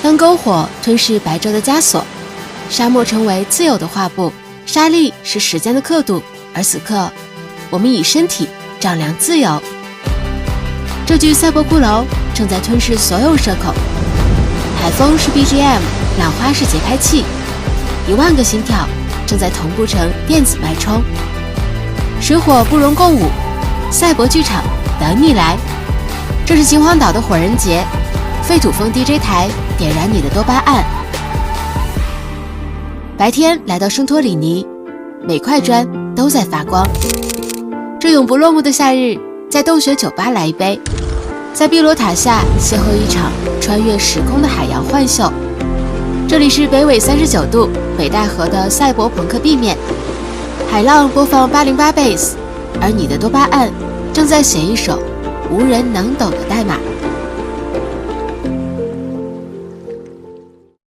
当篝火吞噬白昼的枷锁，沙漠成为自由的画布，沙粒是时间的刻度，而此刻我们以身体丈量自由。这具赛博骷髅正在吞噬所有社恐，海风是 BGM， 浪花是节拍器，10000个心跳正在同步成电子脉冲。水火不容共舞，赛博剧场等你来。这是秦皇岛的火人节，废土风 DJ 台点燃你的多巴胺。白天来到圣托里尼，每块砖都在发光。这永不落幕的夏日，在洞穴酒吧来一杯，在碧罗塔下邂逅一场穿越时空的海洋幻秀。这里是北纬39度北戴河的赛博朋克 B 面，海浪播放808 Bass， 而你的多巴胺正在写一首无人能懂的代码。